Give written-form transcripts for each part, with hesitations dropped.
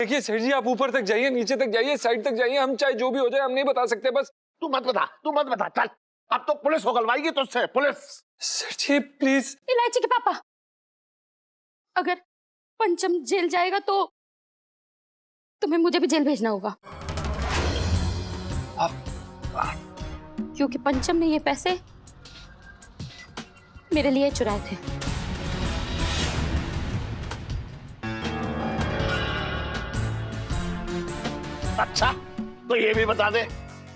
देखिए सेठ जी, आप ऊपर तक जाइए, नीचे तक जाइए, साइड तक जाइए, हम चाहे जो भी हो जाए हम नहीं बता सकते। बस तू मत बता चल। अब तो पुलिस उगलवाएगी तुझसे, पुलिस। सेठ जी प्लीज। इलायची के पापा, अगर पंचम जेल जाएगा तो तुम्हें मुझे भी जेल भेजना होगा। क्योंकि पंचम ने ये पैसे मेरे लिए चुराए थे। अच्छा, तो ये भी बता दे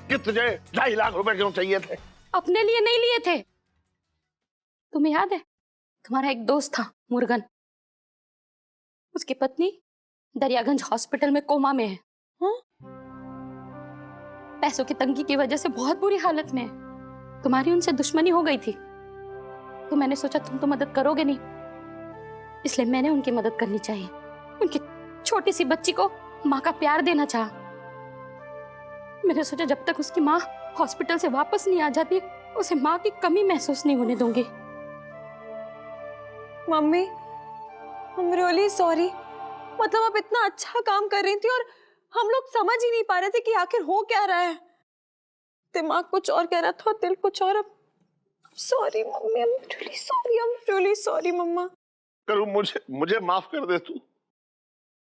कि तुझे 2.5 लाख रुपए क्यों चाहिए थे? अपने लिए नहीं लिए थे। तुम्हें याद है तुम्हारा एक दोस्त था मुर्गन, उसकी पत्नी दरियागंज हॉस्पिटल में कोमा में है। पैसों की तंगी की वजह से बहुत बुरी हालत में है। तुम्हारी उनसे दुश्मनी हो गई थी, तो मैंने सोचा तुम तो मदद करोगे नहीं, इसलिए मैंने उनकी मदद करनी चाहिए। उनकी छोटी सी बच्ची को माँ का प्यार देना चाहा। मैंने सोचा जब तक उसकी माँ हॉस्पिटल से वापस नहीं आ जाती, उसे माँ की कमी महसूस नहीं होने दूंगी। Mummy, I'm really sorry। मतलब आप इतना अच्छा काम कर रही थी और हम लोग समझ ही नहीं पा रहे थे कि आखिर हो क्या रहा है। दिमाग कुछ और कह रहा था, दिल कुछ और। Sorry mummy, I'm really sorry मम्मा। करूँ मुझे माफ कर दे तू।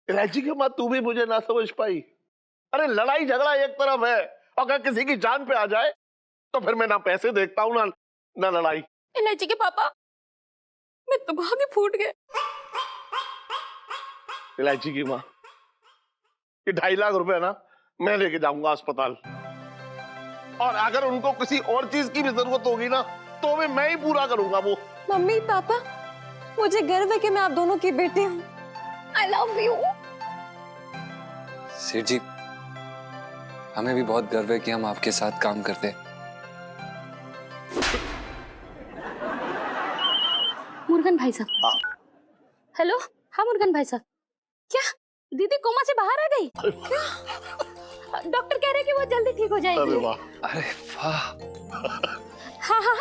इलायची के बाद तू भी मुझे ना समझ पाई। अरे लड़ाई झगड़ा एक तरफ है, अगर किसी की जान पे आ जाए तो फिर मैं ना पैसे देखता हूँ ना लड़ाई। इलायची के पापा, मैं तो भागे फूट गए। इलायची की माँ, ये 2.5 लाख रुपए ना मैं लेके जाऊंगा अस्पताल, और अगर उनको किसी और चीज की भी जरूरत होगी ना तो भी मैं ही पूरा करूंगा वो। मम्मी पापा, मुझे गर्व है कि मैं आप दोनों की बेटी हूँ। I love you। सेठ जी, हमें भी बहुत गर्व है कि हम आपके साथ काम करते हैं। मुर्गन भाई साहब। हेलो, हाँ मुर्गन भाई साहब। क्या दीदी कोमा से बाहर आ गई? डॉक्टर कह रहे कि वो जल्दी ठीक हो जाएगी। अरे वाह, अरे वाह। हाँ हाँ,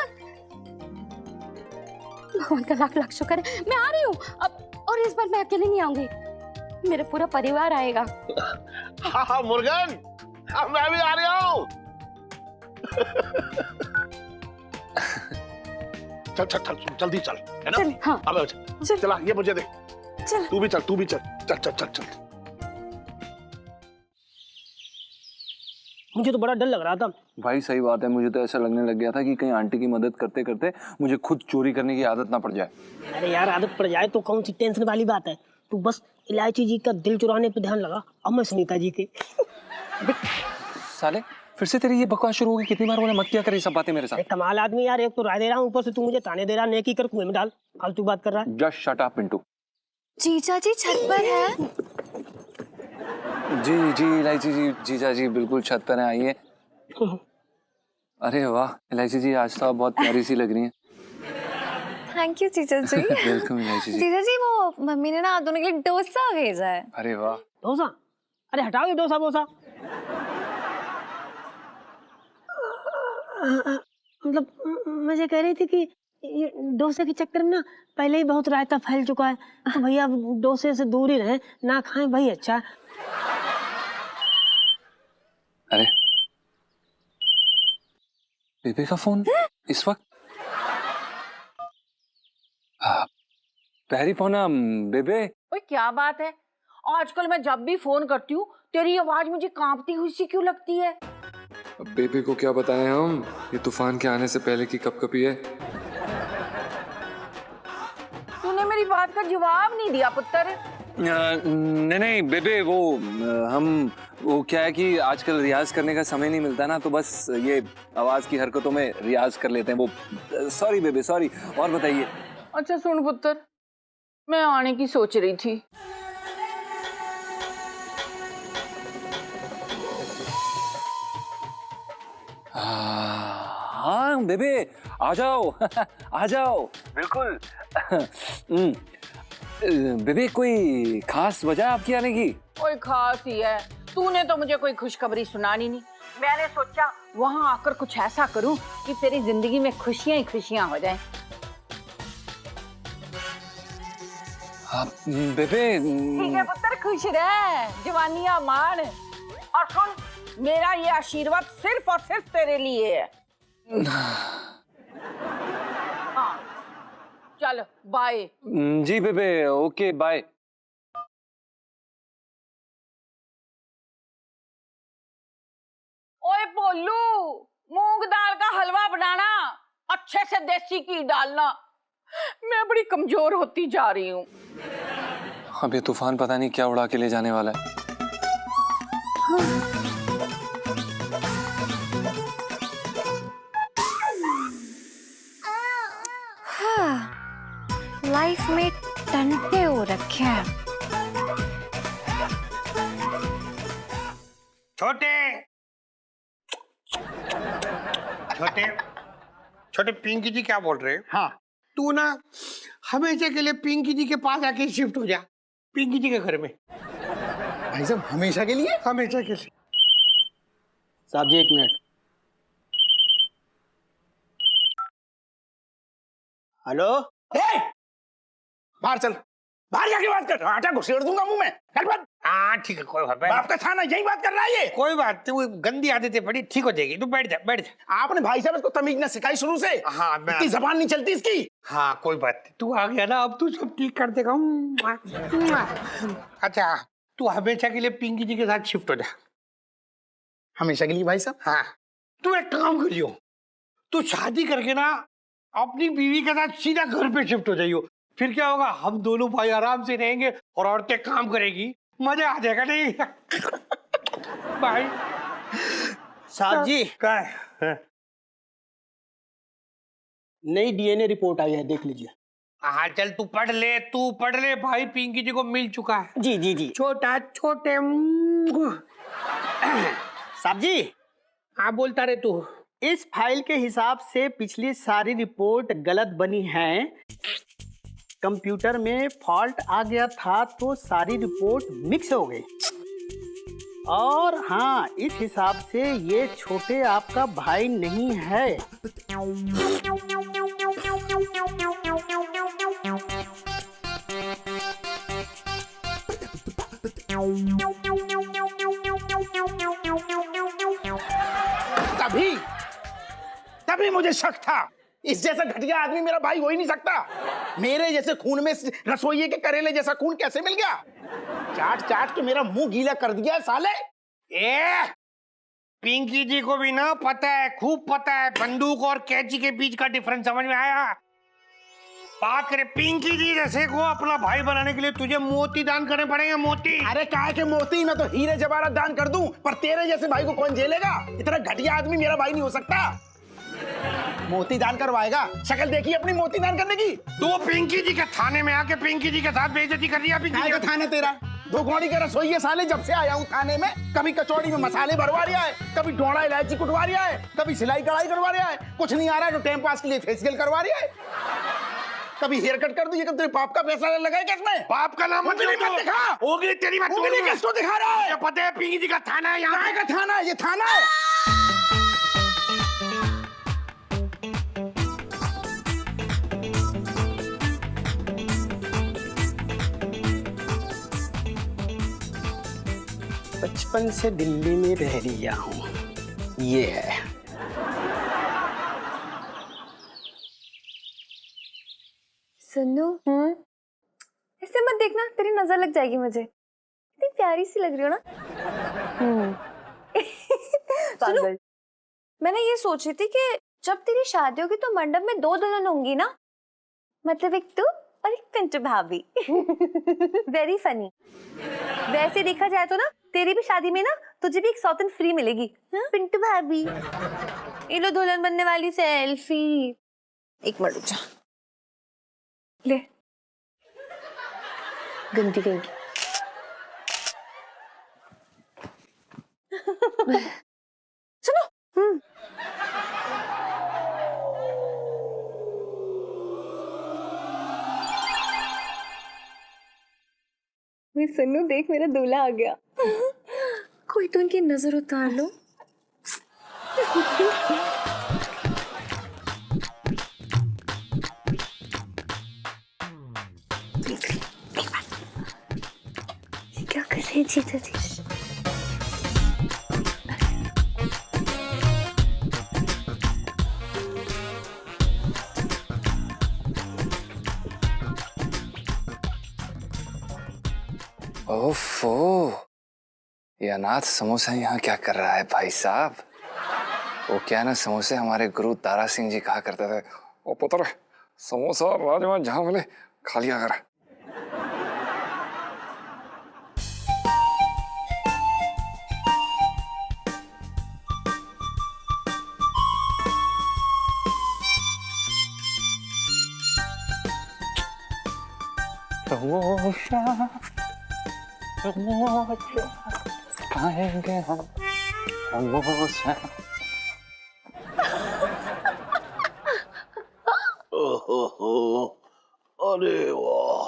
भगवान का लाख लाख शुक्र है। मैं आ रही हूँ अब, और इस बार मैं अकेले नहीं आऊंगी, मेरा पूरा परिवार आएगा। हाँ मुर्गन, मैं भी आ रहा हूँ। चल जल्दी चल, है ना? हाँ। अब चला, ये मुझे दे। चल। तू भी चल। मुझे तो बड़ा डर लग रहा था। भाई सही बात है, मुझे तो ऐसा लगने लग गया था कि कहीं आंटी की मदद करते करते मुझे खुद चोरी करने की आदत ना पड़ जाए। अरे यार, आदत पड़ जाए तो कौन सी टेंशन वाली बात है। तू बस इलायची जी का दिल चुराने पे ध्यान लगा, अब मैं सुनीता जी के। साले फिर से तेरी ये बकवास शुरू हो गई। कितनी बार बोला मत किया कर ये सब बातें मेरे साथ। कमाल आदमी यार, एक तो राय दे रहा हूँ, ऊपर से तू मुझे ताने दे रहा, नेकी कर कुएं में डाल। फालतू बात कर रहा है। Just shut up Pintu. जीजा जी छत पर है। जी इलायची जी, जीजा जी बिल्कुल छत पर आइए। अरे वाह इलायची जी, आज तो आप बहुत प्यारी सी लग रही हैं। थैंक यू जीजा जी। वेलकम इलायची जी। जीजा जी, वो मम्मी ने ना आप दोनों के लिए डोसा भेजा है। अरे वाह। डोसा? अरे हटाओ ये डोसा बोसा। मतलब मुझे कह रही थी कि ये डोसे के चक्कर में ना पहले ही बहुत रायता फैल चुका है, तो भैया डोसे से दूर ही रहें, ना खाएं भाई। अच्छा। अरे बेबे का फोन इस वक्त? पहली फोन बेबे। ओए क्या बात है, आजकल मैं जब भी फोन करती हूँ तेरी आवाज मुझे कांपती हुई सी क्यों लगती है? अब बेबे को क्या बताएं हम, ये तूफान के आने से पहले की कपकपी है। तूने मेरी बात का जवाब नहीं दिया पुत्र। नहीं बेबे, वो क्या है कि आजकल रियाज करने का समय नहीं मिलता ना, तो बस ये आवाज की हरकतों में रियाज कर लेते हैं वो। सॉरी बेबे सॉरी। और बताइए। अच्छा सुन पुत्र, मैं आने की सोच रही थी। हाँ बेबे आ जाओ आ जाओ बिल्कुल। बेबे कोई खास वजह आपकी आने की? कोई खास ही है, तूने तो मुझे कोई खुशखबरी सुनानी नहीं। मैंने सोचा वहां आकर कुछ ऐसा करूं कि तेरी जिंदगी में खुशियां ही खुशियां हो जाएं। बेबे ठीक है पुत्र, खुश रह, जवानियां मान। और सुन, मेरा ये आशीर्वाद सिर्फ और सिर्फ तेरे लिए है। हाँ, चल बाय। जी बेबे, ओके बाय। ओए भोलू, मूंग दाल का हलवा बनाना, अच्छे से देसी घी डालना। मैं बड़ी कमजोर होती जा रही हूँ। अब ये तूफान पता नहीं क्या उड़ा के ले जाने वाला है। लाइफ में टंटे हो रखे हैं। छोटे छोटे छोटे पिंकी जी क्या बोल रहे हैं? हाँ, तू ना हमेशा के लिए पिंकी जी के पास आके शिफ्ट हो जा, पिंकी जी के घर में। भाई साहब हमेशा के लिए? हमेशा के लिए। साहब जी 1 मिनट। हेलो, बाहर चल, बाहर जाके बात कर, आटा घुसेड़ दूंगा मुंह में। चल बात। हाँ ठीक है, कोई बात नहीं। आपका थाना यही बात कर रहा है ये? कोई बात नहीं, वो गंदी आदतें पड़ी, ठीक हो जाएगी। तू बैठ जा, बैठ जा। आपने भाई साहब इसको तमीज न सिखाई शुरू से? हाँ मैं। इतनी जबान नहीं चलती इसकी। हाँ कोई बात नहीं, तू आ गया ना, अब तू सब ठीक कर देगा। अच्छा, तू हमेशा के लिए पिंकी जी के साथ शिफ्ट हो जा। हमेशा के लिए भाई साहब? हाँ, तू एक काम करियो, तू शादी करके ना अपनी बीवी के साथ सीधा घर पे शिफ्ट हो जाइयो। फिर क्या होगा, हम दोनों भाई आराम से रहेंगे और औरतें काम करेगी, मजा आ जाएगा। नहीं भाई साहब जी क्या है? नई डीएनए रिपोर्ट आई है, देख लीजिए। हाँ चल, तू पढ़ ले भाई, पिंकी जी को मिल चुका है। जी जी जी। छोटा छोटे साहब जी। हाँ बोलता रहे तू। इस फाइल के हिसाब से पिछली सारी रिपोर्ट गलत बनी है। कंप्यूटर में फॉल्ट आ गया था तो सारी रिपोर्ट मिक्स हो गई। और हाँ, इस हिसाब से ये छोटे आपका भाई नहीं है। तभी मुझे शक था, इस जैसा घटिया आदमी मेरा भाई हो ही नहीं सकता। मेरे जैसे खून में रसोइये के करेले जैसा खून कैसे मिल गया? चाट चाट के मेरा मुंह गीला कर दिया साले। पिंकी जी को भी ना पता है, खूब पता है, बंदूक और कैंची के बीच का डिफरेंस समझ में आया। बात करे पिंकी जी जैसे को अपना भाई बनाने के लिए तुझे मोती दान करने पड़ेंगे, मोती। अरे काहे के मोती, मैं तो हीरे जवाहरात दान कर दूं, पर तेरे जैसे भाई को कौन झेलेगा? इतना घटिया आदमी मेरा भाई नहीं हो सकता। मोती दान करवाएगा? शक्ल देखी अपनी मोती दान करने की। तू पिंकी जी के थाने में आके पिंकी जी के साथ बेइज्जती कर दिया। पिंकी जी का थाने तेरा धोखवाड़ी का रसोई है साले। जब से आया हूँ थाने में, कभी कचौड़ी में मसाले भरवा रिया है, कभी डोड़ा इलायची कुटवा रिया है, कभी सिलाई कढ़ाई करवा रिया है। कुछ नहीं आ रहा है तो टाइम पास के लिए फेशियल करवा रिया है, कभी हेयर कट कर दूं। ये कब तेरे बाप का पैसा लगा है क्या इसमें? बाप का नाम मत दिखा। होगी तेरी बात। किसको दिखा रहा है? पता है पिंकी जी का थाना है, यहाँ का थाना है? ये थाना है? बचपन से दिल्ली में रह लिया हूँ, ये है। सुनो, ऐसे मत देखना, तेरी नजर लग जाएगी मुझे। इतनी प्यारी सी लग रही हो ना। सुनो, मैंने ये सोच रही थी कि जब तेरी शादी होगी तो मंडप में 2 दुल्हन होंगी ना, मतलब एक तू और एक पिंटू भाभी। Very funny. वैसे देखा जाए तो ना, तेरी भी शादी में ना तुझे भी एक सौतन फ्री मिलेगी। पिंटू भाभी, ये लो दुल्हन बनने वाली सेल्फी। एक मिनट रुक जा, ले। गंदी गंदी। सुनो। सन्नू देख, मेरा दूल्हा आ गया। कोई तो उनकी नजर उतार लो। अरे जीजा जी ओफो, ये अनाथ समोसा यहाँ क्या कर रहा है भाई साहब? वो क्या ना, समोसे हमारे गुरु तारा सिंह जी कहा करते थे, ओ पुत्र समोसा राजमा जहाँ मिले खा लिया कर। समोसा समोसा खाएंगे हम समोसा। ओहो, अरे वाह,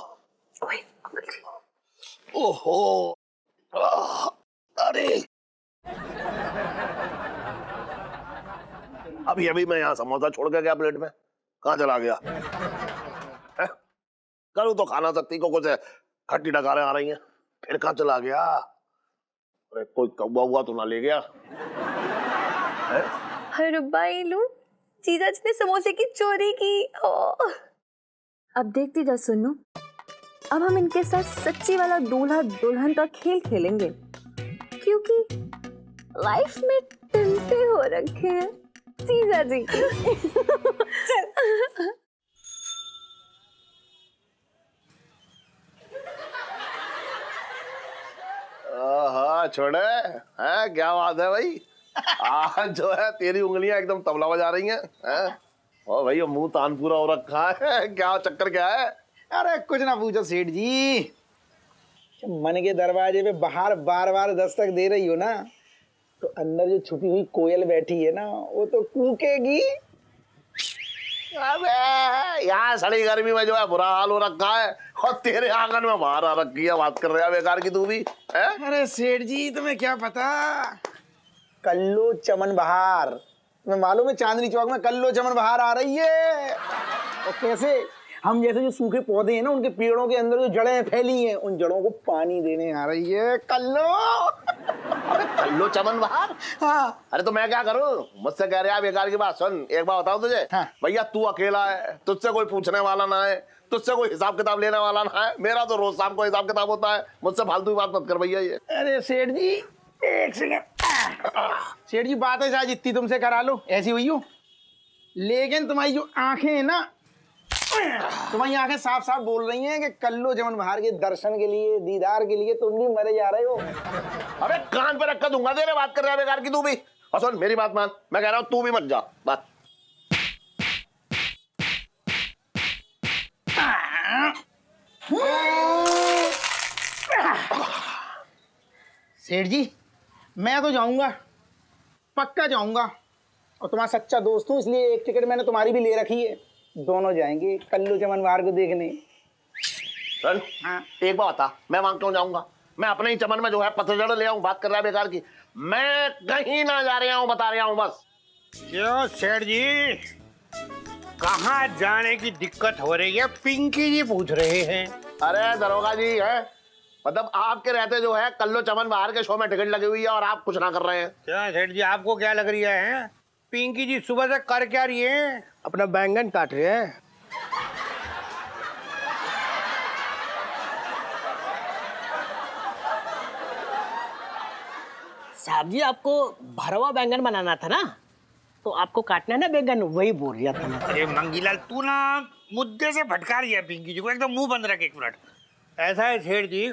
ओहो, अरे अभी अभी मैं यहाँ समोसा छोड़ के गया प्लेट में, कहाँ चला गया? करूँ तो खा ना सकती को कुछ खट्टी डकारें आ रही हैं, फिर कहाँ चला गया? अरे कोई कौवा हुआ तो ना ले गया? हरबाइलू जीजा जी ने समोसे की चोरी की। अब देखती जा सुनो, अब हम इनके साथ सच्ची वाला दूल्हा दुल्हन का खेल खेलेंगे, क्योंकि लाइफ में टंटे हो रखे हैं जीजा जी। चल। हाँ छोड़े, है क्या बात है भाई? आज जो है तेरी उंगलियां एकदम तबला बजा रही हैं, हैं? ओ भाई मुंह तान पूरा हो रखा है, क्या चक्कर क्या है? अरे कुछ ना पूछो सेठ जी, मन के दरवाजे पे बाहर बार बार दस्तक दे रही हो ना, तो अंदर जो छुपी हुई कोयल बैठी है ना, वो तो कूकेगी। अबे यहाँ सड़ी गर्मी में जो है बुरा हाल हो रखा है, और तेरे आंगन में बाहर आ रखी है, बात कर रहा है बेकार की तू भी, है? अरे सेठ जी तुम्हें क्या पता, कल्लो चमन बहार, तुम्हें मालूम है चांदनी चौक में कल्लो चमन बहार आ रही है। और कैसे हम जैसे जो सूखे पौधे हैं ना, उनके पेड़ों के अंदर जो जड़ें फैली हैं, उन जड़ों को पानी देने आ रही है कल्लो। अबे कल्लो चमन बहार? हाँ। अरे तो मैं क्या करूं? मुझसे कह रहा है बेकार की बात। सुन एक बात बताऊं तुझे, हाँ। भैया तू अकेला है, तुझसे कोई पूछने वाला ना है, तुझसे कोई हिसाब किताब लेने वाला ना है, मेरा तो रोज शाम को हिसाब किताब होता है, मुझसे फालतू बात मत कर भैया ये। अरे सेठ जी एक सेकंड, सेठ जी बात है चाहे जितनी तुमसे करा लो ऐसी हुई हो, लेकिन तुम्हारी जो आंखें हैं ना, तुम्हारी आंखें साफ साफ बोल रही हैं कि कल्लो चमन बहार के दर्शन के लिए, दीदार के लिए तुम भी मरे जा रहे हो। अबे कान पे रखकर दूंगा तेरे, बात कर रहा है बेकार की तू भी। और सुन मेरी बात मान, मैं कह रहा हूँ तू भी मत जा, बात। सेठ जी मैं तो जाऊंगा, पक्का जाऊंगा, और तुम्हारा सच्चा दोस्त हूँ, इसलिए एक टिकट मैंने तुम्हारी भी ले रखी है, दोनों जाएंगे कल्लू चमन बहार को देखने। सुन एक बात बता, मैं वहां क्यों जाऊंगा? मैं अपने ही चमन में जो है पतझड़ ले आऊं, बात कर रहा है बेकार की। मैं कहीं ना जा रहा हूं, बता रहा हूं बस। क्यों सेठ जी, कहाँ जाने की दिक्कत हो रही है? पिंकी जी पूछ रहे हैं। अरे दरोगा जी है, मतलब आपके रहते जो है कल्लो चमन बहार के शो में टिकट लगी हुई है और आप कुछ ना कर रहे हैं। क्या सेठ जी आपको क्या लग रही है? पिंकी जी सुबह से कर क्या रही है? अपना बैंगन काट रहे हैं। साहब जी आपको भरवा बैंगन बनाना था ना, तो आपको काटना है ना बैंगन, वही बोल रहा था मैं। अरे मंगीलाल तू ना मुद्दे से भटका रही है पिंकी जी को, एकदम मुंह बंद रख एक मिनट। ऐसा है सेठ जी,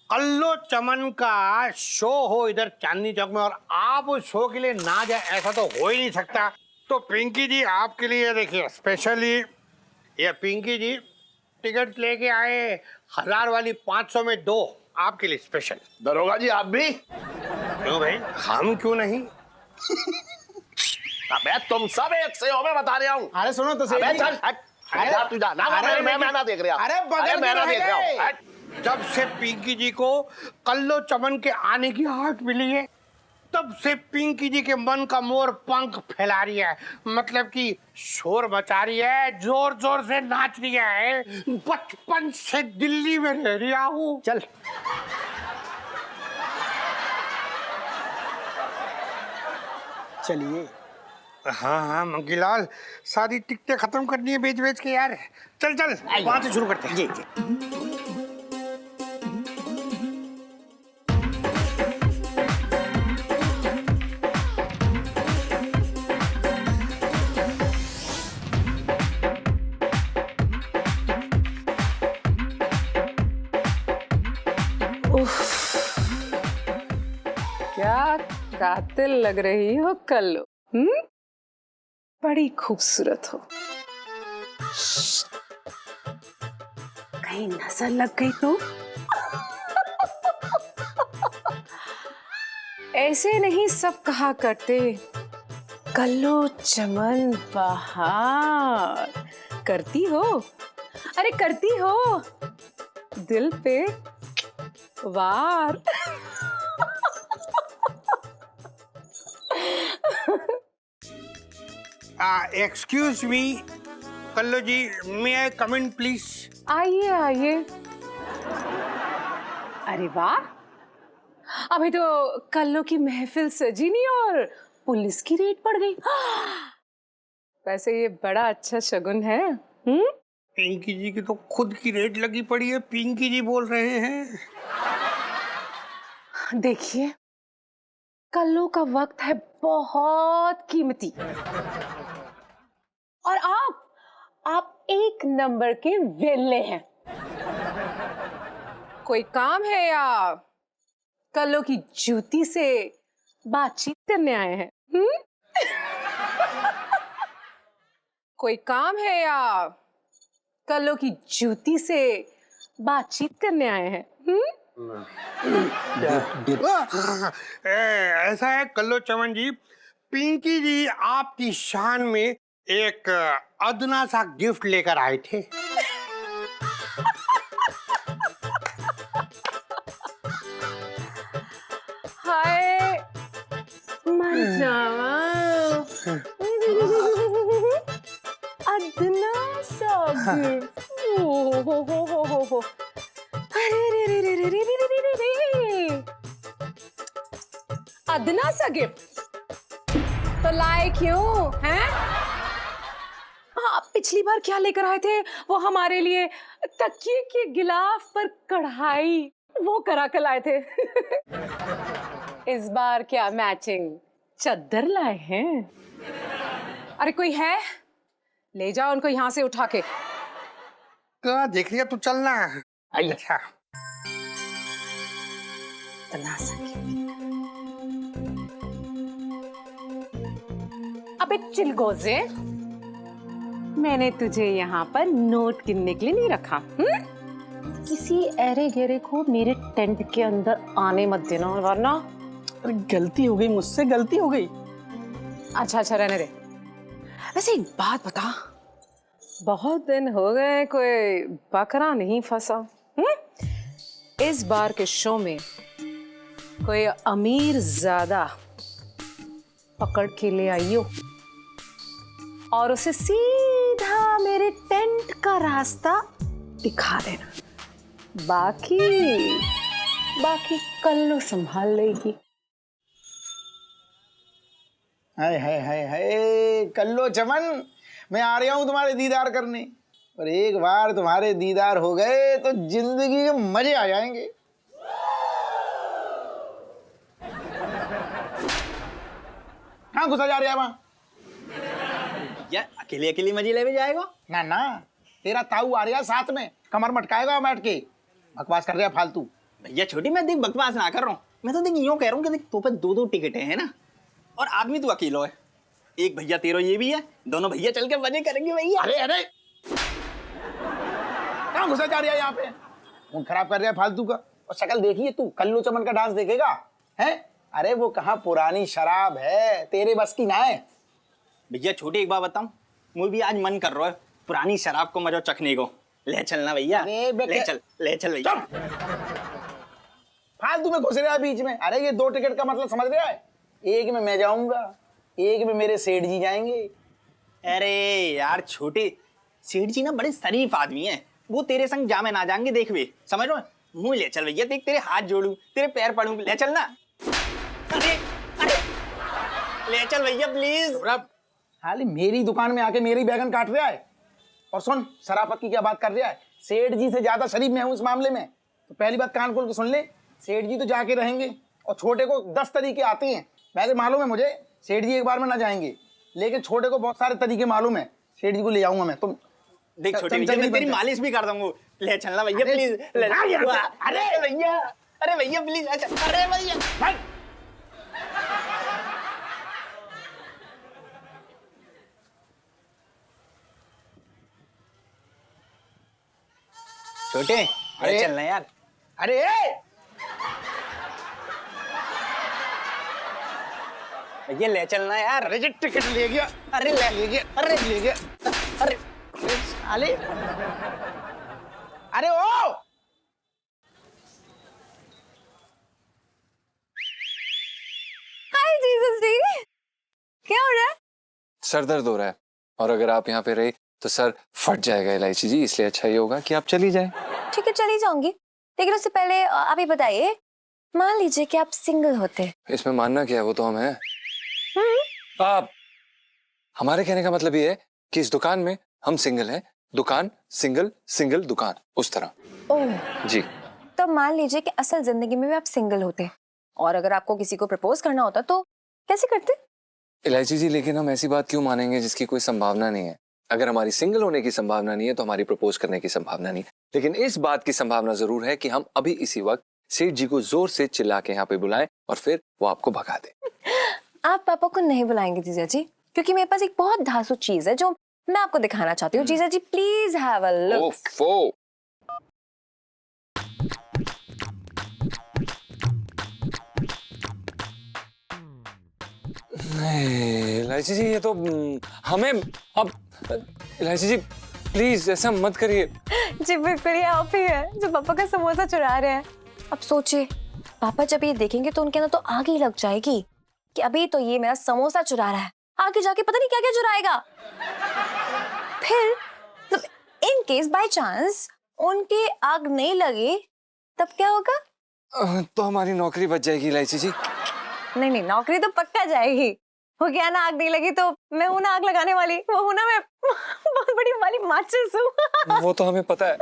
कल्लो चमन का शो हो इधर चांदनी चौक में और आप उस शो के लिए ना जाए, ऐसा तो हो ही नहीं सकता। तो पिंकी जी आपके लिए देखिए स्पेशली ये पिंकी जी टिकट लेके आए, 1000 वाली 500 में 2 आपके लिए स्पेशल। दरोगा जी आप भी? क्यों भाई, हम क्यों नहीं? अबे तुम सब एक से हो, मैं बता रहा हूँ। अरे सुनो तो सेठ अबे जी, चल अरे तू जा ना, मैं ना देख रहा। अरे बगल मैं ना में देख रह रहा गए। हूँ। जब से पिंकी जी को कल्लो चमन के आने की आहट मिली है, तब से पिंकी जी के मन का मोर पंख फैला रही है, मतलब कि शोर मचा रही है, जोर जोर से नाच रही है। बचपन से दिल्ली में रह रहा हूँ। चल चलिए। हाँ हाँ मंकीलाल, सारी टिकटें खत्म करनी है बेच बेच के यार। चल चल वहां से शुरू करते हैं। जी जी। क्या कातिल लग रही हो कल्लू। बड़ी खूबसूरत हो। कहीं नजर लग गई तो? ऐसे नहीं सब कहा करते, कल्लू चमन बहार। करती हो, अरे करती हो दिल पे वार। Excuse me Kallu ji, may I come in please? आइए आइए। अरे वाह, अभी तो कल्लू की महफिल सजी नहीं और पुलिस की रेड पड़ गई। वैसे ये बड़ा अच्छा शगुन है। पिंकी जी की तो खुद की रेट लगी पड़ी है, पिंकी जी बोल रहे हैं। देखिए, कल्लू का वक्त है बहुत कीमती और आप एक नंबर के वेले हैं। कोई काम है या कल्लू की जूती से बातचीत करने आए हैं? कोई काम है या कल्लू की जूती से बातचीत करने आए हैं? ऐसा है कल्लू चमन जी, पिंकी जी आपकी शान में एक अदना सा गिफ्ट लेकर आए थे। हाय मर जावा। अदना सा गिफ्ट। हो। अरे अदना सा गिफ्ट तो लाए क्यों हैं? हाँ, पिछली बार क्या लेकर आए थे वो हमारे लिए? तकिए के गिलाफ पर कढ़ाई वो करा कर लाए थे। इस बार क्या मैचिंग चद्दर लाए हैं? अरे कोई है? ले जाओ उनको यहाँ से उठा के। क्या देख लिया तू, चलना। अच्छा अबे चिलगोजे, मैंने तुझे यहाँ पर नोट गिनने के लिए नहीं रखा। किसी ऐरे गेरे को मेरे टेंट के अंदर आने मत देना, वरना। अरे गलती हो गई मुझसे, गलती हो गई। अच्छा रहने दे। वैसे एक बात बता, बहुत दिन हो गए कोई बकरा नहीं फंसा। इस बार के शो में कोई अमीर ज्यादा पकड़ के ले आइयो और उसे सीधा मेरे टेंट का रास्ता दिखा देना। बाकी कल्लू संभाल लेगी। हाय हाय हाय हाय कल्लो चमन, मैं आ रहा हूँ तुम्हारे दीदार करने, और एक बार तुम्हारे दीदार हो गए तो जिंदगी के मजे आ जाएंगे। कहाँ घुसा जा रहा है वहाँ? क्या अकेले अकेले मजे ले जाएगा? ना तेरा ताऊ आ रहा साथ में, कमर मटकाएगा बैठ के, बकवास कर रहा है फालतू। भैया छोटी, मैं देख बकवास ना कर रहा हूँ, मैं तो देख यूँ कह रहा हूँ कि देख तो पे 2-2 टिकटें हैं ना, और आदमी तू अकेलो है। एक भैया तेरो ये भी है, दोनों भैया चल के मजे करेंगे भैया। अरे कहाँ घुसा जा रहा है यहाँ पे? खून खराब कर रहा है फालतू का। और शक्ल देखिए तू, कल्लू चमन का डांस देखेगा हैं? अरे वो कहाँ पुरानी शराब है, तेरे बस की ना है। भैया छोटे एक बात बताऊं, मुझे भी आज मन कर रहा है पुरानी शराब को मजा चखने को। ले चलना भैया, ले चल भैया। फालतू में घुस रहा है बीच में। अरे ये 2 टिकट का मतलब समझ रहा है? एक में मैं जाऊंगा, एक में मेरे सेठ जी जाएंगे। अरे यार छोटे, सेठ जी ना बड़े शरीफ आदमी हैं, वो तेरे संग जामे ना जाएंगे, देख वे, समझ रहे हो? मुँह ले चल भैया, देख तेरे हाथ जोड़ू, तेरे पैर पड़ू, ले चलना। अरे ले चल भैया प्लीज। खाली मेरी दुकान में आके मेरी बैगन काट रहा है। और सुन, शराफत की क्या बात कर रहा है? सेठ जी से ज्यादा शरीफ मैं हूं इस मामले में। तो पहली बात कान खोल के सुन ले, सेठ जी तो जाके रहेंगे और छोटे को 10 तरीके आते हैं। वैसे मालूम है मुझे सेठ जी एक बार में ना जाएंगे, लेकिन छोटे को बहुत सारे तरीके मालूम है। सेठ जी को ले जाऊंगा मैं। तुम देख छोटे भैया, मैं तेरी मालिश भी कर दूंगा। ले चलना भैया प्लीज। अरे भैया, अरे भैया प्लीज। अरे भैया छोटे, अरे चलना यार। अरे भैया ले चलना यार। अरे टिकट ले गया। अरे ले गया। अरे ले गया। अरे साले। अरे ओ हाय जीसस जी, क्या हो रहा है? सर दर्द हो रहा है और अगर आप यहाँ पे रहे तो सर फट जाएगा इलायची जी, इसलिए अच्छा ये होगा कि आप चली जाएं। ठीक है चली जाऊंगी, लेकिन उससे पहले आप ही बताइए, मान लीजिए कि आप सिंगल होते। इसमें मानना क्या है, वो तो हम हैं। आप हमारे कहने का मतलब ये है कि इस दुकान में हम सिंगल हैं, दुकान सिंगल, सिंगल दुकान, उस तरह। ओह जी। तो मान लीजिए कि असल जिंदगी में भी आप सिंगल होते और अगर आपको किसी को प्रपोज करना होता तो कैसे करते? इलायची जी, लेकिन हम ऐसी बात क्यों मानेंगे जिसकी कोई संभावना नहीं है? अगर हमारी सिंगल होने की संभावना नहीं है तो हमारी प्रपोज करने की संभावना नहीं है। लेकिन इस बात की संभावना जरूर है कि हम अभी इसी वक्त सेठ जी को जोर से चिल्ला के यहाँ पे बुलाएं और फिर वो आपको भगा दे। आप पापा को नहीं बुलाएंगे जीजा जी, क्योंकि मेरे पास एक बहुत धांसू चीज है जो मैं आपको दिखाना चाहती हूँ। जीजा जी प्लीज हैव अ लुक। ओफो। इलायची जी, ये तो हमें अब इलायची जी प्लीज ऐसा मत करिए। जी बिल्कुल, ये आप ही है जो पापा का समोसा चुरा रहे हैं। अब सोचिए, पापा जब ये देखेंगे तो उनके अंदर तो आग ही लग जाएगी कि अभी तो ये मेरा समोसा चुरा रहा है, आगे जाके पता नहीं क्या क्या चुराएगा। फिर इन केस बाय चांस उनके आग नहीं लगे तब क्या होगा? तो हमारी नौकरी बच जाएगी इलायची जी। नहीं नहीं, नौकरी तो पक्का जाएगी। हो गया ना, आग नहीं लगी तो मैं हूं ना आग लगाने वाली, वो हूं ना मैं बहुत बड़ी वाली माचिस हूं। वो तो हमें पता है।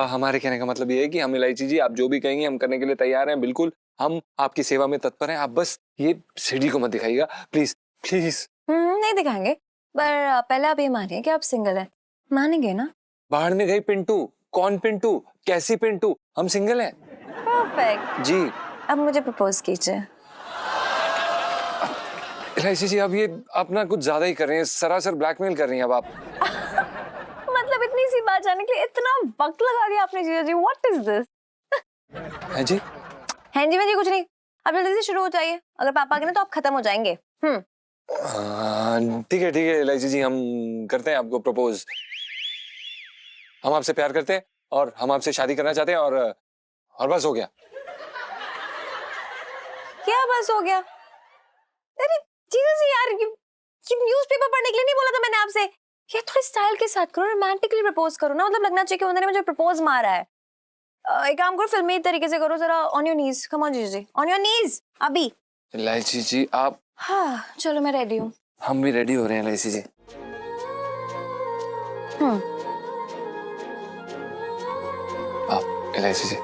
हमारे कहने का मतलब ये है कि हम इलायची जी, आप जो भी कहेंगे हम करने के लिए तैयार हैं। बिल्कुल, हम आपकी सेवा में तत्पर हैं। आप बस ये सीढ़ी को मत दिखाइएगा प्लीज प्लीज। नहीं दिखाएंगे, पर पहले आप ये मानिए कि आप सिंगल हैं। मानेंगे ना? बाहर में गई पिंटू। कौन पिंटू? कैसी पिंटू? हम सिंगल हैं। परफेक्ट। जी। अब मुझे प्रपोज कीजिए। इलायची जी, अब ये अपना कुछ ज्यादा ही कर रहे हैं, सरासर ब्लैकमेल कर रही हैं अब आप। मतलब इतनी सी बात जानने के लिए इतना वक्त लगा दिया आपने जीजा जी, व्हाट इज दिस? है जी? हैं जी, मैं जी कुछ नहीं। अब जल्दी से शुरू हो जाइए, अगर पापा के ना तो आप खत्म हो जाएंगे। ठीक है इलायची जी, हम करते हैं आपको प्रपोज। हम आपसे प्यार करते हैं और हम आपसे शादी करना चाहते हैं और बस हो गया। क्या बस हो गया? अरे जीजा जी यार, ये न्यूज़पेपर पढ़ने के लिए नहीं बोला था मैंने आपसे। ये थोड़ी स्टाइल के साथ करो, रोमांटिकली प्रपोज करो ना, मतलब लगना चाहिए कि उन्होंने मुझे प्रपोज मारा है। एक काम करो, फिल्मी तरीके से करो जरा। On your knees, come on जीजा जी, ऑन योर नीज अभी। इलायची जी आप। हाँ चलो, मैं रेडी हूँ। हम भी रेडी हो रहे हैं इलायची जी। आप इलायची जी,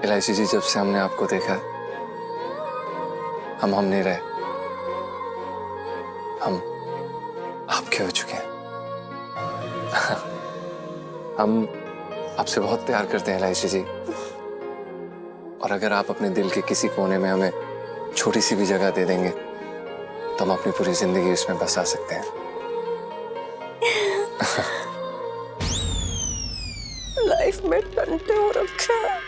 इलायची जी, जब से हमने आपको देखा हम नहीं रहे, हम आपके हो चुके हैं। हम आपसे बहुत प्यार करते हैं इलायची जी, और अगर आप अपने दिल के किसी कोने में हमें छोटी सी भी जगह दे देंगे तो हम अपनी पूरी जिंदगी उसमें बसा सकते हैं। लाइफ में टंटे हो रखे हैं।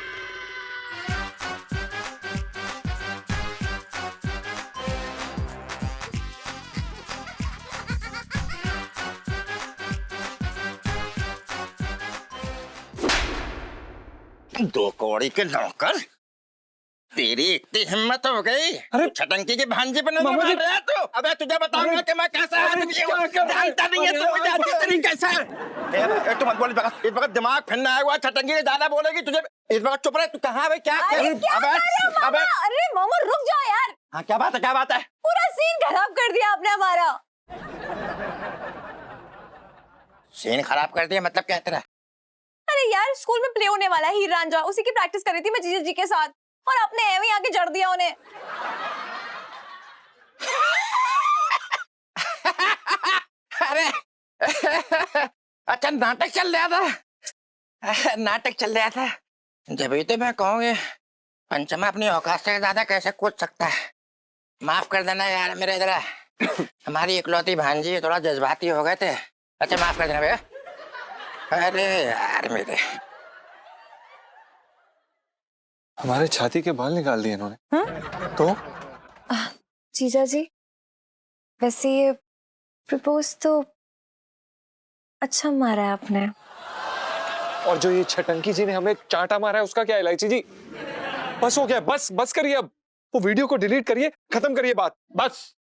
दो कौड़ी के नौकर, तेरी इतनी हिम्मत हो गई? अरे छटंकी के भांजे पर नजर मार रहा है तू? अबे तुझे बताऊंगा कि मैं कैसा आदमी हूँ। जानता नहीं है तू मुझे अच्छी तरीके से। तू मत बोल, इस वक्त दिमाग फिरना है हुआ। छटंकी के ज्यादा बोलेगी तुझे। इस वक्त चुप रहे। तू कहाँ है? क्या? अरे मामा रुक जाओ यार, हाँ क्या बात है, क्या बात है? पूरा सीन खराब कर दिया आपने हमारा। सीन खराब कर दिया मतलब क्या तेरा? अरे यार स्कूल में प्ले होने वाला है हीर रांझा, उसी की प्रैक्टिस कर रही थी मैं जीजा जी के साथ और आपने एवं ही आके जड़ दिया उन्हें। अरे अच्छा नाटक चल रहा था, नाटक चल रहा था। जब तो मैं कहूँगी पंचमा अपनी औकात से ज्यादा कैसे कूद सकता है। माफ कर देना यार मेरे इधर हमारी इकलौती भांजी थोड़ा जज्बाती हो गए थे। अच्छा माफ कर देना भैया। अरे यार मेरे हमारे छाती के बाल निकाल दिए इन्होंने। तो जीजा जी वैसे ये प्रपोज तो अच्छा मारा है आपने। और जो ये छटंकी जी ने हमें चांटा मारा है उसका क्या? इलायची जी बस हो गया, बस बस करिए अब, वो वीडियो को डिलीट करिए, खत्म करिए बात, बस।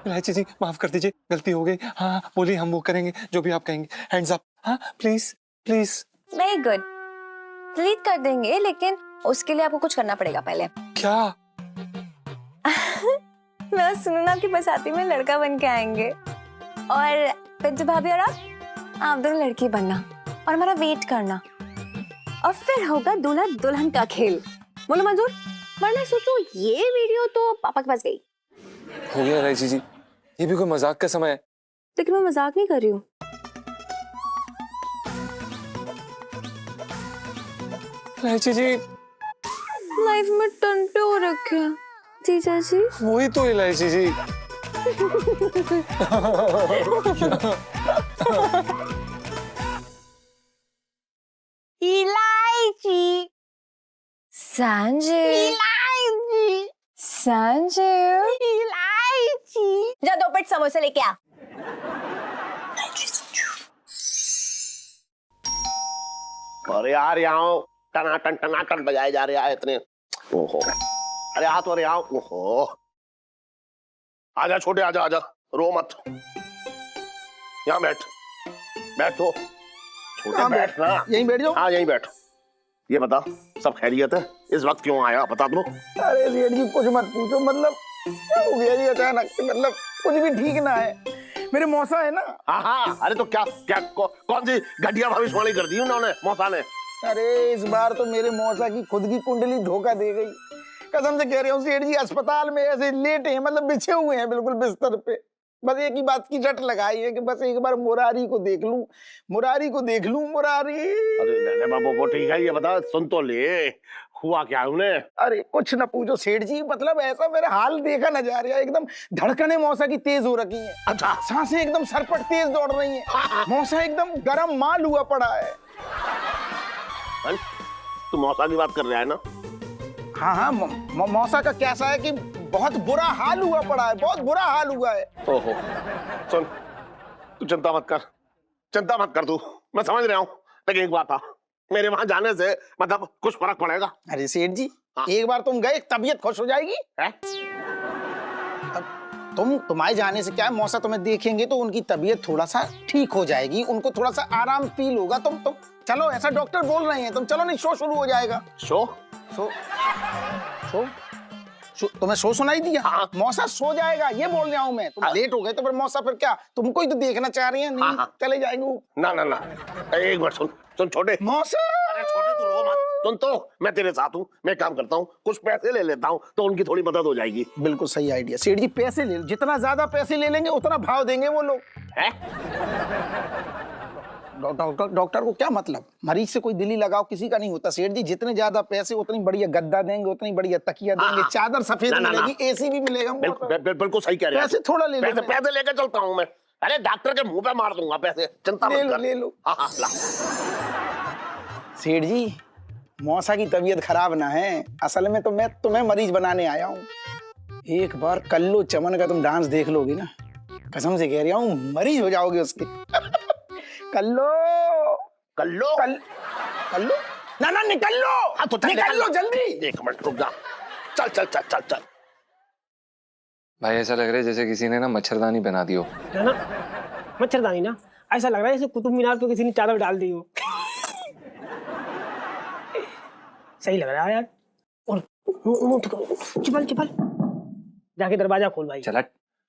इलायची जी माफ कर दीजिए, गलती हो गई। हाँ बोलिए, हम वो करेंगे जो भी आप कहेंगे। Hands up. हाँ please please. Very good, delete कर देंगे लेकिन उसके लिए आपको कुछ करना पड़ेगा पहले। क्या? मैं सुनूं आपकी बसाती में लड़का बन के आएंगे और पिंटू भाभी और आप दोनों लड़की बनना और हमारा वेट करना और फिर होगा दूल्हा दुल्हन का खेल। बोलो मंजूर? वरना सोचो ये वीडियो तो पापा के पास गई। हो गया इलायची जी, ये भी कोई मजाक का समय है? लेकिन मैं मजाक नहीं कर रही हूँ। इलायची जी लाइफ में टंटे हो रखे हैं जीजा जी। वही तो इलायची जी। इलायची संजय, इलायची संजय, इलायची। जा 2 प्लेट समोसे लेके आ। अरे यार यहाँ टनाटन बजाए जा रहे हैं इतने। ओहो अरे आ तो, अरे आओ। ओहो आजा छोटे, आजा आजा, रो मत, यहाँ बैठ, बैठो छोटे, बैठ ना। यहीं बैठ जाओ। हाँ यहीं बैठ। ये बता सब खैरियत है? इस वक्त क्यों आया बता दो। अरे सेठ जी कुछ मत पूछो, मतलब क्या हो गया जी अचानक से, मतलब कुछ भी ठीक ना है। मेरे मौसा है ना। हाँ हाँ अरे तो क्या क्या कौन सी घटिया भविष्यवाणी कर दी उन्होंने, मौसा ने? अरे इस बार तो मेरे मौसा की खुद की कुंडली धोखा दे गई, कसम से कह रहे हूँ सेठ जी। अस्पताल में ऐसे लेटे हैं, मतलब बिछे हुए हैं बिल्कुल बिस्तर पे। बस एक ही बात की रट लगाई है कि बस एक बार मुरारी को देख लूं, मुरारी को देख लूं, मुरारी। अरे बाबू वो ठीक है, ये बता सुन तो ले, हुआ क्या उन्हें? अरे कुछ ना पूछो सेठ जी, मतलब ऐसा मेरा हाल देखा न जा रहा है, एकदम धड़कने मौसा की तेज हो रखी हैं। अच्छा सांसें एकदम सरपट तेज दौड़ रही हैं। मौसा एकदम गरम माल हुआ पड़ा है। तू मौसा की बात कर रहा है ना? हाँ हाँ मौसा का कैसा है कि बहुत बुरा हाल हुआ पड़ा है, बहुत बुरा हाल हुआ है। ओहो सुन, तू चिंता मत कर, चिंता मत कर तू, मैं समझ रहा हूँ, लेकिन एक बात था, मेरे वहां जाने से मतलब कुछ फर्क पड़ेगा? अरे सेठ जी एक बार तुम गए तबीयत खुश हो जाएगी है? तुम्हारे जाने से क्या है, मौसा तुम्हें देखेंगे तो उनकी तबीयत थोड़ा सा ठीक हो जाएगी, उनको थोड़ा सा आराम फील होगा। तुम चलो, ऐसा डॉक्टर बोल रहे हैं, तुम चलो, नहीं शो शुरू हो जाएगा। शो शो शो तुम्हें शो सुनाई दिया? हाँ। मौसा सो जाएगा ये बोल रहा हूँ मैं। तुम लेट हो गए तो फिर मौसा फिर क्या तुमको ही तो देखना चाह रही है? नहीं हाँ। चले जाएंगे। ना ना ना एक बार सुन, सुन छोटे। मौसा अरे छोटे तू रो मत, सुन तो मैं तेरे साथ हूँ, मैं काम करता हूँ, कुछ पैसे ले लेता हूँ तो उनकी थोड़ी मदद हो जाएगी। बिल्कुल सही आइडिया सेठ जी, पैसे ले, जितना ज्यादा पैसे ले लेंगे उतना भाव देंगे वो लोग। है डॉक्टर को क्या मतलब, मरीज से कोई दिली लगाव किसी का नहीं होता सेठ जी। जितने ज्यादा पैसे उतनी बढ़िया गद्दा देंगे, उतनी बढ़िया तकिया देंगे, चादर सफेद मिलेगी, एसी भी मिलेगा। बिल्कुल सही कह रहे हैं। पैसे थोड़ा ले लो, पैसे लेकर चलता हूँ मैं। अरे डॉक्टर के मुंह पे मार दूंगा पैसे, चिंता मत कर। ले लो। हाँ हाँ ला। सेठ जी मौसा की तबीयत खराब ना है, असल में तो मैं तुम्हें मरीज बनाने आया हूँ। एक बार कल्लो चमन का तुम डांस देख लोगी ना, कसम से कह रहा हूँ मरीज हो जाओगे उसके। कल्लो कल्लो कल्लो ना ना निकल लो। हाँ तो निकल लो जल्दी। एक मिनट रुक जा, चल चल चल चल चल। भाई ऐसा लग रहा है जैसे किसी ने ना मच्छरदानी बना दी हो। ना मच्छरदानी ना, ऐसा लग रहा है जैसे कुतुब मीनार पे किसी ने चादर डाल दी हो। सही लग रहा है यार। और चुपल चुपल जाके दरवाजा खोल भाई। चला,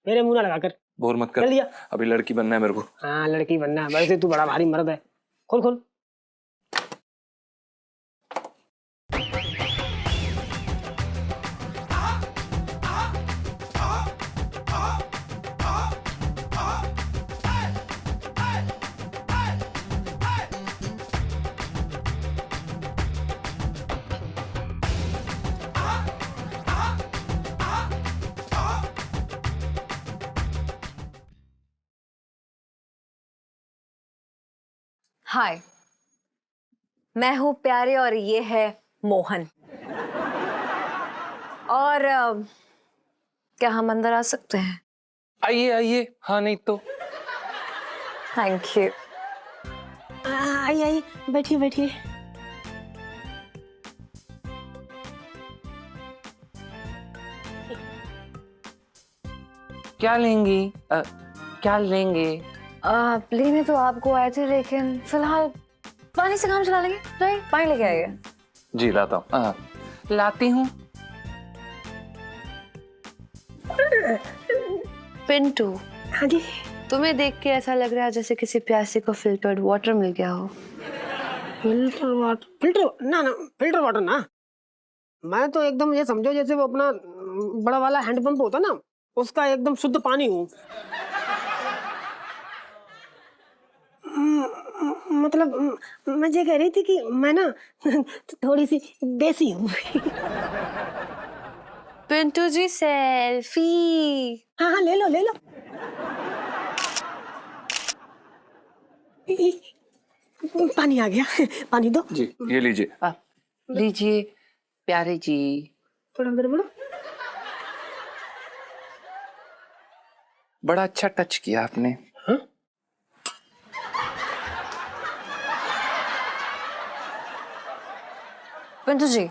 मेरे मुंह ना लगाकर। बोर मत कर, जल्दी आ। अभी लड़की बनना है मेरे को। हाँ लड़की बनना है, वैसे तू बड़ा भारी मर्द है। खोल खोल। हाय, मैं हूँ प्यारे और ये है मोहन। और क्या हम अंदर आ सकते हैं? आइए आइए, हाँ नहीं तो। Thank you. आई आई, बैठिए बैठिए। क्या लेंगी? क्या लेंगे? लेने तो आपको आए थे, लेकिन फिलहाल पानी से काम चला लेंगे। जाइए पानी लेके आइए। जी लाता हूँ। लाती हूँ। पिंटू, हाँ जी। तुम्हें देख के ऐसा लग रहा है जैसे किसी प्यासे को फिल्टर्ड वाटर मिल गया हो। Filter water? फिल्टर ना ना, फिल्टर वाटर ना। मैं तो एकदम ये समझो जैसे वो अपना बड़ा वाला हैंडपंप होता ना, उसका एकदम शुद्ध पानी हूँ। मतलब मैं ये कह रही थी कि मैं ना थोड़ी सी देसी हूँ। पिंटू जी सेल्फी। हाँ हाँ ले लो ले लो। पानी आ गया, पानी दो। जी ये लीजिए। लीजिए प्यारे जी। थोड़ा अंदर बोलो। बड़ा अच्छा टच किया आपने। हाँ? पिंटू जी,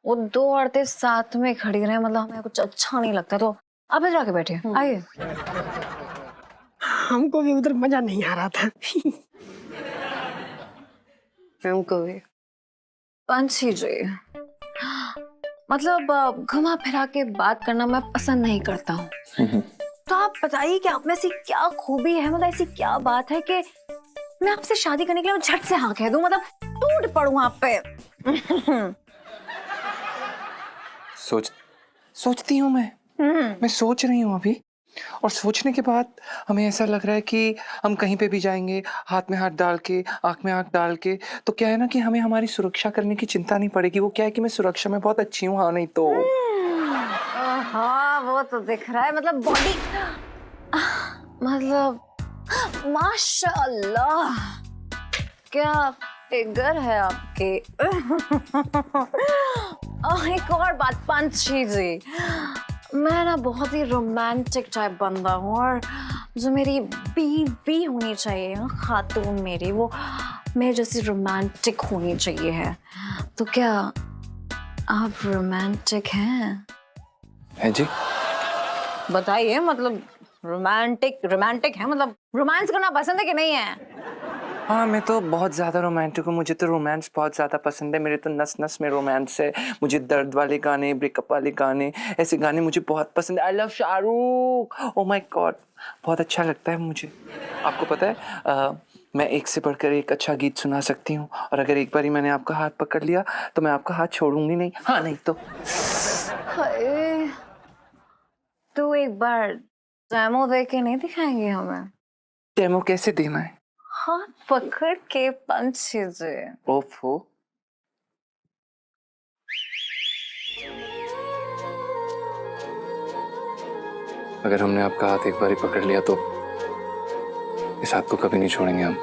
वो दो औरतें साथ में खड़ी रहे, मतलब हमें कुछ अच्छा नहीं लगता, तो आप इधर आके बैठिए। आइए। हमको भी उधर मजा नहीं आ रहा था। हमको भी। पंछी जी, मतलब घुमा फिरा के बात करना मैं पसंद नहीं करता हूँ। तो आप बताइए कि आप में ऐसी क्या खूबी है, मतलब ऐसी क्या बात है कि मैं आपसे शादी करने के लिए झट से हाँ कह दूं, मतलब टूट पड़ूं आप पे। सोचती हूँ मैं सोच रही हूँ अभी, और सोचने के बाद हमें ऐसा लग रहा है कि हम कहीं पे भी जाएंगे, हाथ में हाथ डाल के, आंख में आंख डाल के, तो क्या है ना कि हमें हमारी सुरक्षा करने की चिंता नहीं पड़ेगी। वो क्या है कि मैं सुरक्षा में बहुत अच्छी हूँ, हाँ नहीं तो। हाँ वो तो दिख रहा है, मतलब बॉडी, मतलब माशाअल्लाह क्या फिगर है आपकी। एक और बात पंछी जी, मैं ना बहुत ही रोमांटिक टाइप बंदा हूँ, और जो मेरी बीवी होनी चाहिए, खातून मेरी, वो मेरे जैसी रोमांटिक होनी चाहिए है। तो क्या आप रोमांटिक हैं? है जी। बताइए, मतलब रोमांटिक है, मतलब रोमांस करना पसंद है कि नहीं है? हाँ मैं तो बहुत ज़्यादा रोमांटिक हूँ, मुझे तो रोमांस बहुत ज़्यादा पसंद है। मेरे तो नस नस में रोमांस है। मुझे दर्द वाले गाने, ब्रेकअप वाले गाने, ऐसे गाने मुझे बहुत पसंद है। I love Shahrukh, oh my God, बहुत अच्छा लगता है मुझे। आपको पता है मैं एक से बढ़कर एक अच्छा गीत सुना सकती हूँ, और अगर एक बारी मैंने आपका हाथ पकड़ लिया तो मैं आपका हाथ छोड़ूंगी नहीं, हाँ नहीं तो। तो एक बार डेमो दे के नहीं दिखाएंगे हमें? डेमो कैसे देना है? हाथ पकड़ के पंछी जी। ओफो, अगर हमने आपका हाथ एक बार ही पकड़ लिया तो इस हाथ को कभी नहीं छोड़ेंगे हम।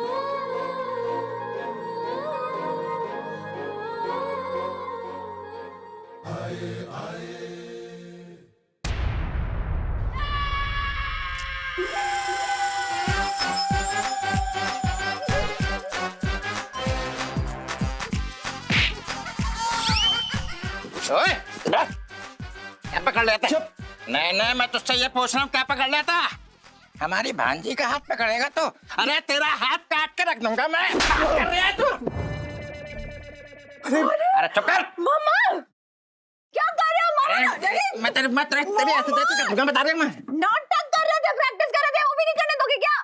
ओए, क्या पकड़ लेता? चुप। नहीं मैं तुझसे ये पूछ रहा हूँ, क्या पकड़ लेता? हमारी भांजी का हाथ पकड़ेगा तो अरे तेरा हाथ काट के रख दूंगा मैं। क्या कर रहा है तू? अरे चुप कर। मामा मैं तेरी ऐसे करूंगा, बता रही हूँ मैं। नाटक कर रहे थे, प्रैक्टिस कर रहे थे, वो भी नहीं करने दोगे क्या?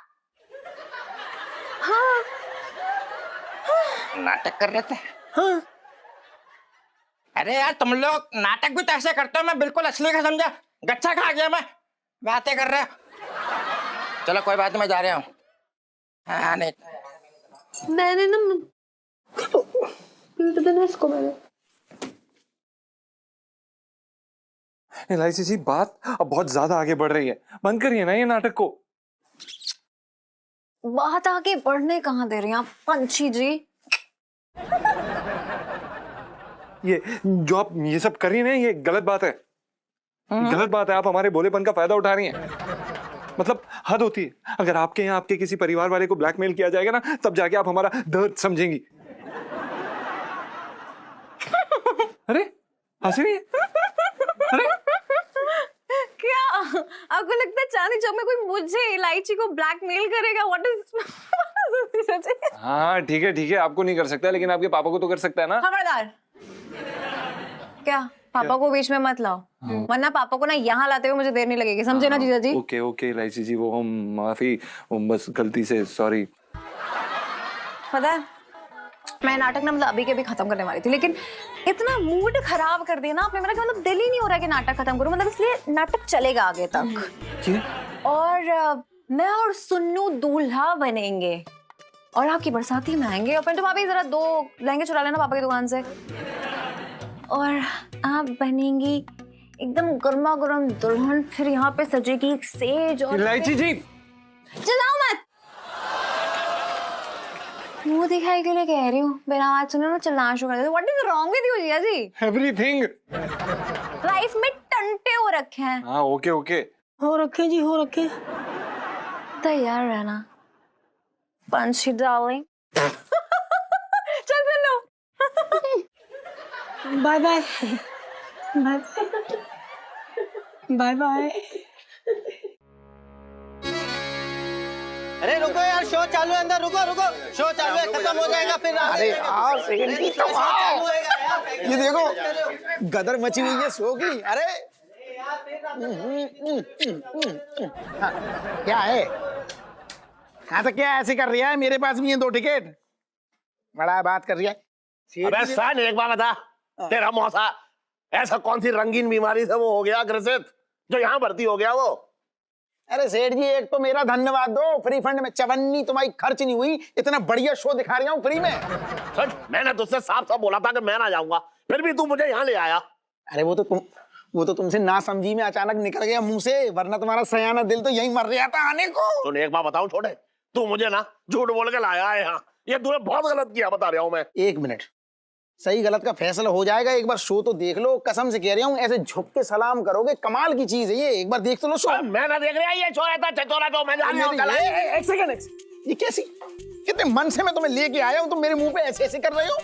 नाटक कर रहे थे। हाँ। अरे यार तुम लोग नाटक भी तो ऐसे करते हो, मैं बिल्कुल असली का समझा, गच्छा खा गया मैं। बातें कर रहे हो। चलो कोई बात नहीं, मैं जा रहा हूँ। हाँ नहीं मैंने ना पीट देना इसको मैंने। एलआईसी जी, बात अब बहुत ज्यादा आगे बढ़ रही है, बंद करिए ना ये नाटक को। बात आगे बढ़ने कहाँ दे रही हैं आप पंछी जी? ये जो आप ये सब कर रही हैं ना, ये गलत बात है। गलत बात है, आप हमारे भोलेपन का फायदा उठा रही हैं। मतलब हद होती है। अगर आपके यहाँ आपके किसी परिवार वाले को ब्लैकमेल किया जाएगा ना, तब जाके आप हमारा दर्द समझेंगी। अरे हंसी नहीं है? अरे क्या आपको लगता है चांदी चौक में कोई मुझे इलायची को ब्लैकमेल करेगा? व्हाट इज हाँ ठीक है, आपको नहीं कर सकता, लेकिन आपके पापा को तो कर सकता है ना। खबरदार, क्या पापा को बीच में मत लाओ, वरना पापा को ना यहाँ लाते हुए मुझे देर नहीं लगेगी, समझे ना जीजा जी? ओके इलायची जी, वो हम माफी, बस गलती से, सॉरी। पता है मैं नाटक ना मतलब अभी के भी खत्म करने वाली थी, लेकिन इतना मूड खराब कर दिया ना आपने मेरा कि मतलब दिल ही नहीं हो रहा कि नाटक खत्म करूं, मतलब इसलिए नाटक चलेगा आगे तक। और मैं और सुन्नू दूल्हा बनेंगे और आपकी बरसाती में आएंगे। और पिंटू भाभी जरा 2 लहंगे चुरा लेना पापा की दुकान से, और आप बनेंगी एकदम गर्मा गर्म दुल्हन। फिर यहाँ पे सजेगी एक सेज और इलायची जी चिल्लाओ मत, मुंह दिखाई के लिए कह रही हूँ, बिना आवाज सुने ना चिल्लाना शुरू कर देते। What is wrong with you Jiya ji? Everything life में टंटे हो रखे हैं। हाँ ओके हो रखे जी, हो रखे। तैयार रहना पंछी डार्लिंग। चल चलो, बाय बाय बाय बाय। अरे रुको यार, शो चालू है, अंदर रुको रुको, शो चालू है, खत्म हो जाएगा फिर। अरे यार ये देखो गदर मची हुई है शो की। अरे हाँ, क्या है? हाँ तो क्या ऐसे कर रही है? मेरे पास भी है 2 टिकट। बड़ा बात कर रही है। अबे सन, एक बार बता, तेरा मौसा ऐसा कौन सी रंगीन बीमारी से वो हो गया ग्रसित जो यहाँ भर्ती हो गया वो? अरे सेठ जी, एक तो मेरा धन्यवाद दो, फ्री फंड में चवन्नी तुम्हारी खर्च नहीं हुई, इतना बढ़िया शो दिखा रही हूँ फ्री में। सच, मैंने तुझसे साफ बोला था कि मैं ना जाऊंगा, फिर भी तू मुझे यहाँ ले आया। अरे वो तो तुमसे ना समझी में अचानक निकल गया मुंह से, वरना तुम्हारा सयाना दिल तो यही मर रहा था आने को। सुन एक बात बताऊं छोटे, तू मुझे ना झूठ बोल के लाया है यहाँ, ये तूने बहुत गलत किया, बता रहा हूँ मैं। 1 मिनट, सही गलत का फैसला हो जाएगा, एक बार शो तो देख लो, कसम से कह रही हूँ, ऐसे झुक के सलाम करोगे, कमाल की चीज है ये, एक बार देख तो लो शो। मैं ना देख रहा, ये चोरा था चचोरा तो मैं जान रहा हूँ। एक सेकंड, ये कैसी, कितने मन से मैं तुम्हें लेके आया हूँ, तुम मेरे मुंह पे ऐसे ऐसे कर रहे हो?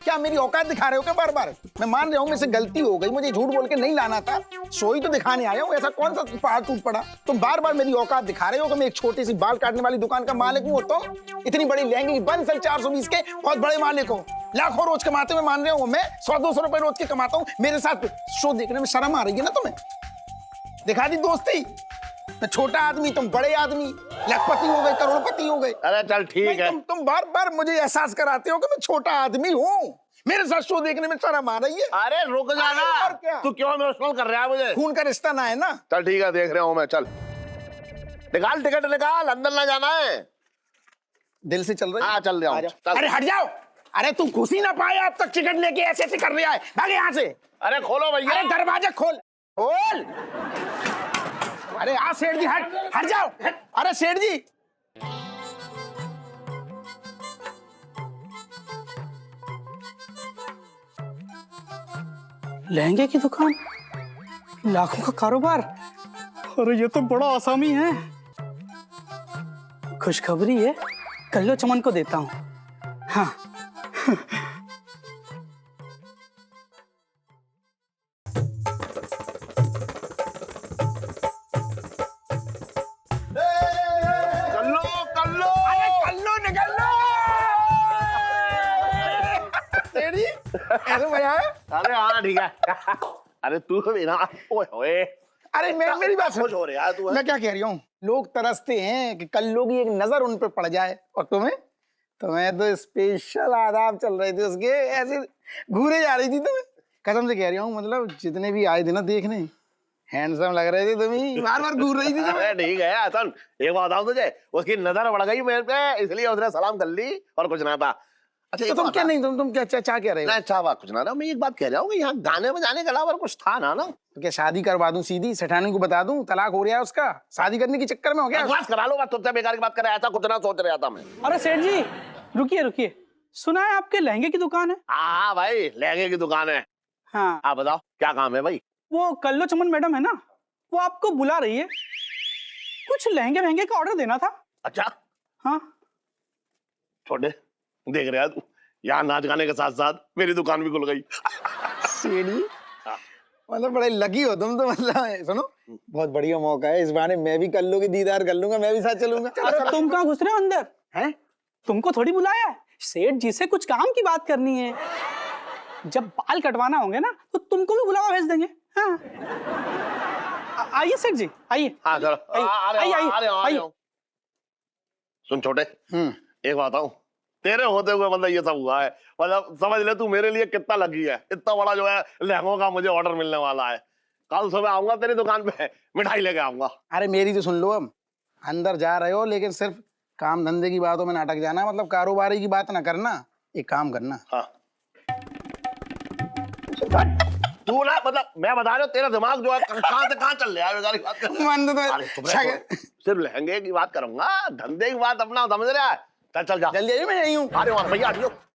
क्या मेरी औकात दिखा रहे हो क्या बार बार? मैं मान रहा हूँ मेरे से गलती हो गई, मुझे झूठ बोल के नहीं लाना था, शो ही तो दिखाने आया हूँ, ऐसा कौन सा पहाड़ टूट पड़ा? तुम बार बार मेरी औकात दिखा रहे हो कि मैं एक छोटी सी बाल काटने वाली दुकान का मालिक हूँ, तुम इतनी बड़ी लहंगे की बंद 420 के बहुत बड़े मालिक हो, लाखों रोज कमाते हुए मान रहे हो, मैं 100-200 रुपए रोज के कमाता हूँ, मेरे साथ शो देखने में शर्म आ रही है ना तुम्हें? दिखा दी दोस्ती, मैं छोटा आदमी, तुम बड़े आदमी, लखपति हो गए, करोड़पति हो गए। अरे चल ठीक है, तुम बार बार मुझे एहसास कराते हो कि मैं छोटा आदमी हूँ, मेरे साथ शो देखने में शर्म आ रही है। अरे रुक जाना, और क्या? तू क्यों इमोशनल कर रहा है मुझे? खून का रिश्ता ना है ना? चल ठीक है, देख रहा हूँ मैं, चल निकाल टिकट निकाल, अंदर ना जाना है। दिल से चल रही है? हाँ चल रहा हूँ। अरे हट जाओ, अरे तू घुस ही ना पाया अब तक, टिकट लेके ऐसे ऐसे कर रहा है, भाग यहाँ से। अरे खोलो भैया, अरे दरवाजा खोल खोल। अरे आ सेठ जी, हट जाओ। अरे सेठ जी, लहंगे की दुकान, लाखों का कारोबार, अरे ये तो बड़ा आसामी है। खुशखबरी है, कल्लो चमन को देता हूँ। हाँ ऐसे मजा है? अरे हाँ ठीक है। अरे तू भी ना, ओए होए, अरे मेरी बात सुन। खुश हो रहे यार तू। मैं क्या कह रही हूँ, लोग तरसते हैं कि कल्लू की एक नजर उन पे पड़ जाए, और तुम्हें तो स्पेशल आदाब चल रहे थे उसके, ऐसे घूरे जा रही थी तुम्हें। कसम से कह रही हूँ, मतलब जितने भी आए थे ना देखने, हैंडसम लग रहे थे तुम्हें, बार बार घूर रही थी तुम्हें। अरे ठीक है हसन, एक बात बताऊं तुझे, उसकी नजर पड़ गई मेरे पे, इसलिए उसने सलाम कर ली और कुछ ना था। अच्छा तो तुम क्या नहीं, तुम क्या चाह क्या रहे हो? नहीं अच्छा बात कुछ ना, मैं एक बात कह रहा हूँ कि यहाँ गाने बजाने के अलावा कुछ था ना? तो क्या शादी करवा दूं सीधी, सेठानी को बता दूं तलाक हो रहा है उसका, शादी करने के चक्कर में हो गया? बस करा लो, बस तुझसे बेकार की बात कर रहा था, कुछ ना सोच रहा था मैं। अरे सेठ जी रुकिए रुकिए, सुना है आपके लहंगे की दुकान है? हाँ भाई, लहंगे की दुकान है। हाँ। आप बताओ क्या काम है भाई? वो कल्लो चमन मैडम है ना, वो आपको बुला रही है, कुछ लहंगे महंगे का ऑर्डर देना था। अच्छा हाँ। छोटे, देख रहा है तू, यहाँ नाच गाने के साथ साथ मेरी दुकान भी खुल गई। सीढ़ी, मतलब बड़े लकी हो तुम तो। मतलब सुनो, बहुत बढ़िया मौका है, इस बहाने मैं भी कल्लू की दीदार कर लूंगा, मैं भी साथ चलूंगा। अरे तुम कहाँ घुस रहे हो अंदर? हैं? तुमको थोड़ी बुलाया है, सेठ जी से कुछ काम की बात करनी है। जब बाल कटवाना होंगे ना तो तुमको भी बुलावा भेज देंगे। हाँ। आइए सेठ जी, आइए। हाँ चलो, आइए, आइए, आइए। सुन छोटे, एक बात बताऊं, तेरे होते हुए मतलब ये सब हुआ है, मतलब समझ ले तू मेरे लिए कितना लगी है, इतना बड़ा जो है लहंगों का मुझे ऑर्डर मिलने वाला है। कल सुबह आऊंगा तेरी दुकान पे, मिठाई लेके आऊंगा। अरे मेरी तो सुन लो, अब अंदर जा रहे हो लेकिन सिर्फ काम धंधे की बातों में नाटक जाना, मतलब कारोबारी की बात ना करना। एक काम करना। हाँ। तू ना, मतलब मैं बता रहा हूँ, तेरा दिमाग जो है कहाँ से कहाँ चल रहा है, बेकार की बात कर। मन तो अरे सिर्फ लहंगे की बात करूंगा, धंधे की बात अपना समझ रहा है। चल चल जा जल्दी आइए, मैं यहीं हूँ। अरे भैया